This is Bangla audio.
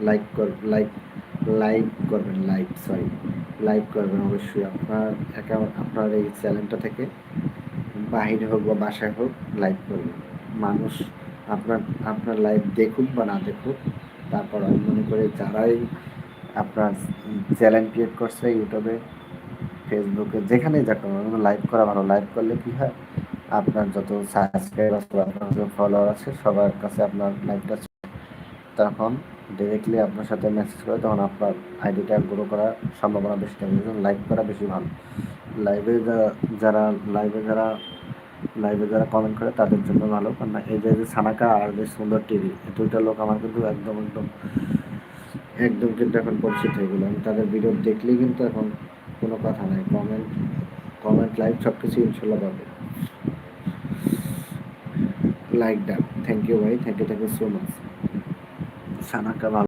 লাইক কর লাইক লাইক করবেন, লাইক করবেন অবশ্যই। আপনার অ্যাকাউন্ট, আপনার এই চ্যানেলটা থেকে বাহিরে হোক বা বাসায় হোক লাইক করবেন। মানুষ আপনার আপনার লাইভ দেখুক বা না দেখুক, তারপর আমি মনে করি যারাই আপনার চ্যানেল ক্রিয়েট করছে ইউটিউবে, ফেসবুকে, যেখানেই দেখো লাইভ করা ভালো। লাইভ করলে কি হয়, আপনার যত সাবস্ক্রাইব আছে, আপনার যত ফলোয়ার আছে, সবার কাছে আপনার লাইভটা, তখন ডিরেক্টলি আপনার সাথে মেসেজ করে, তখন আপনার আইডিটা গ্রো করার সম্ভাবনা বেশি থাকে। লাইভ করা বেশি ভালো। লাইভে যারা লাইভে যারা লাইভে যারা কমেন্ট করে তাদের জন্য ভালো। কারণ এই যে সানাকা আর যে সুন্দর টিভি, এই দুইটা লোক আমার কিন্তু একদম একদম একদম কিন্তু এখন পরিচিত হয়ে গেলো। আমি তাদের ভিডিও দেখলেই কিন্তু এখন কোনো কথা নাই, কমেন্ট কমেন্ট লাইক সব কিছু ইনশাল্লাহ পাবে। লাইক ডান, থ্যাংক ইউ ভাই, থ্যাংক ইউ সো মাচ। সানাকা ভালো।